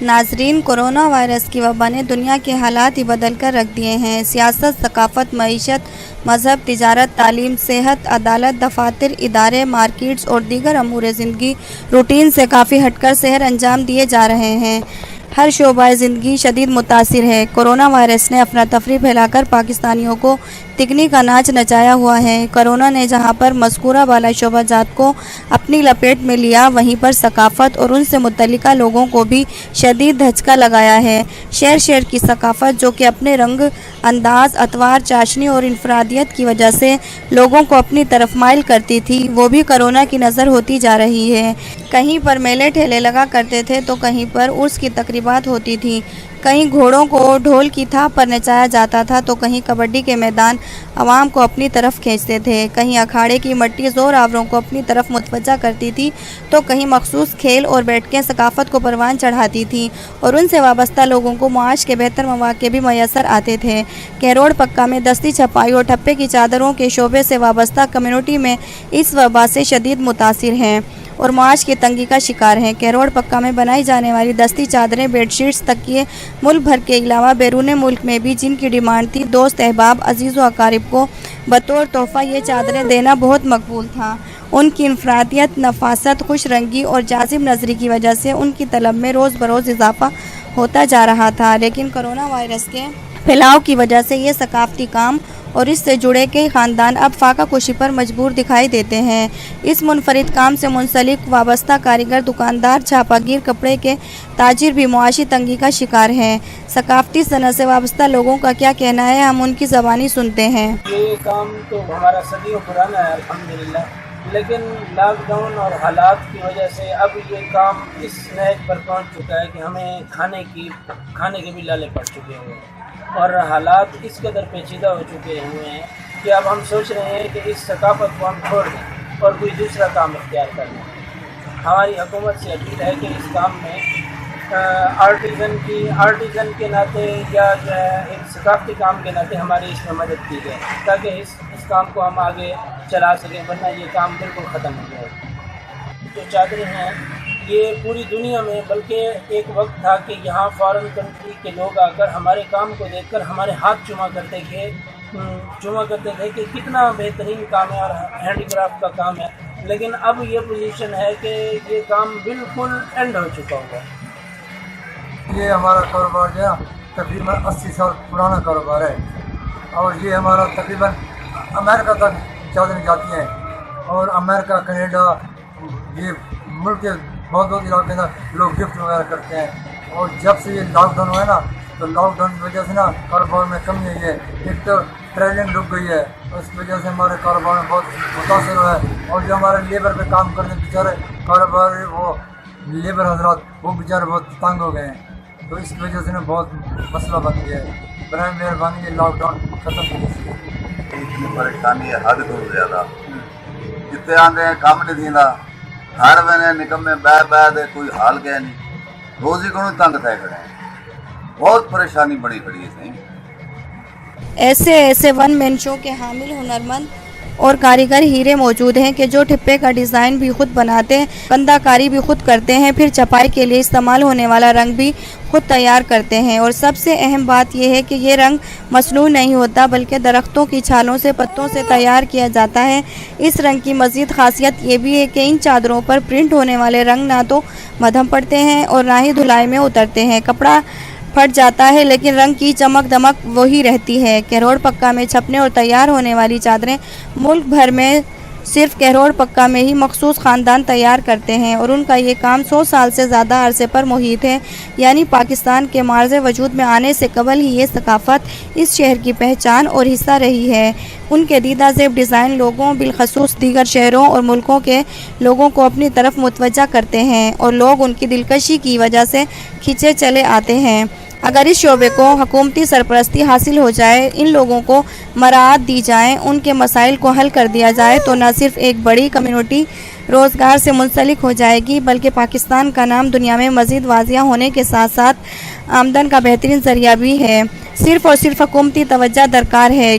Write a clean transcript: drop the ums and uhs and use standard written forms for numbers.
ناظرین، corona virus کی وبا نے دنیا کے حالات ہی بدل کر رکھ دیے ہیں۔ سیاست، ثقافت، معیشت، مذہب، تجارت، تعلیم، صحت، عدالت، دفاتر، ادارے، مارکیٹس اور دیگر امور زندگی روٹین سے کافی ہٹ کر سحر انجام دیے جا رہے ہیں۔ ہر شعبہ زندگی شدید متاثر ہے۔ کورونا وائرس نے افراتفری پھیلا کر پاکستانیوں کو تکنی کا ناچ نچایا ہوا ہے۔ کورونا نے جہاں پر مذکورہ بالا شعبہ جات کو اپنی لپیٹ میں لیا، وہیں پر ثقافت اور ان سے متعلقہ لوگوں کو بھی شدید دھچکا لگایا ہے۔ شہر کی ثقافت، جو کہ اپنے رنگ، انداز، اطوار، چاشنی اور انفرادیت کی وجہ سے لوگوں کو اپنی طرف مائل کرتی تھی، وہ بھی کورونا کی نظر ہوتی جا رہی ہے۔ کہیں پر میلے ٹھیلے لگا کرتے تھے تو کہیں پر عرس کی تقریبات ہوتی تھیں، کہیں گھوڑوں کو ڈھول کی تھاپ پر نچایا جاتا تھا تو کہیں کبڈی کے میدان عوام کو اپنی طرف کھینچتے تھے، کہیں اکھاڑے کی مٹی زور آوروں کو اپنی طرف متوجہ کرتی تھی تو کہیں مخصوص کھیل اور بیٹھکیں ثقافت کو پروان چڑھاتی تھیں اور ان سے وابستہ لوگوں کو معاش کے بہتر مواقع بھی میسر آتے تھے۔ کہروڑ پکا میں دستی چھپائی اور ٹھپے کی چادروں کے شعبے سے وابستہ کمیونٹی میں اس وبا سے شدید متاثر ہیں اور معاش کی تنگی کا شکار ہیں۔ کہروڑ پکا میں بنائی جانے والی دستی چادریں، بیڈ شیٹس، تکیے ملک بھر کے علاوہ بیرون ملک میں بھی جن کی ڈیمانڈ تھی، دوست احباب، عزیز و اقارب کو بطور تحفہ یہ چادریں دینا بہت مقبول تھا۔ ان کی انفرادیت، نفاست، خوش رنگی اور جاذب نظری کی وجہ سے ان کی طلب میں روز بروز اضافہ ہوتا جا رہا تھا، لیکن کورونا وائرس کے پھیلاؤ کی وجہ سے یہ ثقافتی کام اور اس سے جڑے کئی خاندان اب فاقہ کشی پر مجبور دکھائی دیتے ہیں۔ اس منفرد کام سے منسلک وابستہ کاریگر، دکاندار، چھاپا گیر، کپڑے کے تاجر بھی معاشی تنگی کا شکار ہیں۔ ثقافتی صنعت سے وابستہ لوگوں کا کیا کہنا ہے، ہم ان کی زبانی سنتے ہیں۔ یہ کام تو ہمارا صدیوں پرانا ہے الحمدللہ، لیکن لاک ڈاؤن اور حالات کی وجہ سے اب یہ کام اس نہج پر پہنچ چکا ہے کہ ہمیں کھانے کے بھی لالے پڑ چکے ہیں اور حالات اس قدر پیچیدہ ہو چکے ہوئے ہیں کہ اب ہم سوچ رہے ہیں کہ اس ثقافت کو ہم چھوڑ دیں اور کوئی دوسرا کام اختیار کر لیں۔ ہماری حکومت سے اپیل ہے کہ اس کام میں آرٹیزن کے ناطے یا جو ہے ایک ثقافتی کام کے ناطے ہماری اس میں مدد کی جائے تاکہ اس کام کو ہم آگے چلا سکیں، ورنہ یہ کام بالکل ختم ہو جائے۔ جو چادریں ہیں یہ پوری دنیا میں، بلکہ ایک وقت تھا کہ یہاں فارن کنٹری کے لوگ آ کر ہمارے کام کو دیکھ کر ہمارے ہاتھ چوما کرتے تھے کہ کتنا بہترین کام ہے اور ہینڈی کرافٹ کا کام ہے، لیکن اب یہ پوزیشن ہے کہ یہ کام بالکل اینڈ ہو چکا ہوگا۔ یہ ہمارا کاروبار جو ہے تقریباً 80 سال پرانا کاروبار ہے اور یہ ہمارا تقریباً امریکہ تک چادریں جاتی ہیں اور امریکہ، کینیڈا، یہ ملک کے بہت علاقے میں لوگ گفٹ وغیرہ کرتے ہیں۔ اور جب سے یہ لاک ڈاؤن ہوا ہے نا تو لاک ڈاؤن کی وجہ سے نا کاروبار میں کمی آئی ہے، ایک تو ٹریولنگ رک گئی ہے، اس کی وجہ سے ہمارے کاروبار میں بہت متاثر ہوا ہے اور جو ہمارے لیبر پہ کام کرنے بیچارے کاروبار وہ لیبر حضرات وہ بیچارے بہت تنگ ہو گئے ہیں، تو اس کی وجہ سے نا بہت مسئلہ بن گیا ہے۔ برائے مہربانی یہ لاک ڈاؤن ختم کیجیے۔ اتنی پریشانی ہے حد تو زیادہ، جتنے آتے ہیں کام نہیں دینا، ہر مہینے نکمے بہ دے کوئی حال گیا نہیں، روزی کو تنگ تھے کھڑے ہیں، بہت پریشانی بڑی کھڑی ہے صحیح۔ ایسے ون مین شو کے حامل ہنرمند اور کاریگر ہیرے موجود ہیں کہ جو ٹھپے کا ڈیزائن بھی خود بناتے ہیں، بندہ کاری بھی خود کرتے ہیں، پھر چھپائی کے لیے استعمال ہونے والا رنگ بھی خود تیار کرتے ہیں، اور سب سے اہم بات یہ ہے کہ یہ رنگ مصنوع نہیں ہوتا بلکہ درختوں کی چھالوں سے، پتوں سے تیار کیا جاتا ہے۔ اس رنگ کی مزید خاصیت یہ بھی ہے کہ ان چادروں پر پرنٹ ہونے والے رنگ نہ تو مدھم پڑتے ہیں اور نہ ہی دھلائی میں اترتے ہیں۔ کپڑا پھٹ جاتا ہے لیکن رنگ کی چمک دمک وہی رہتی ہے۔ کہروڑ پکا میں چھپنے اور تیار ہونے والی چادریں ملک بھر میں صرف کہروڑ پکا میں ہی مخصوص خاندان تیار کرتے ہیں اور ان کا یہ کام 100 سال سے زیادہ عرصے پر محیط ہے، یعنی پاکستان کے معرض وجود میں آنے سے قبل ہی یہ ثقافت اس شہر کی پہچان اور حصہ رہی ہے۔ ان کے دیدہ زیب ڈیزائن لوگوں، بالخصوص دیگر شہروں اور ملکوں کے لوگوں کو اپنی طرف متوجہ کرتے ہیں اور لوگ ان کی دلکشی کی وجہ سے کھینچے چلے آتے ہیں۔ اگر اس شعبے کو حکومتی سرپرستی حاصل ہو جائے، ان لوگوں کو مراعات دی جائیں، ان کے مسائل کو حل کر دیا جائے تو نہ صرف ایک بڑی کمیونٹی روزگار سے منسلک ہو جائے گی بلکہ پاکستان کا نام دنیا میں مزید واضح ہونے کے ساتھ ساتھ آمدن کا بہترین ذریعہ بھی ہے۔ صرف اور صرف حکومتی توجہ درکار ہے۔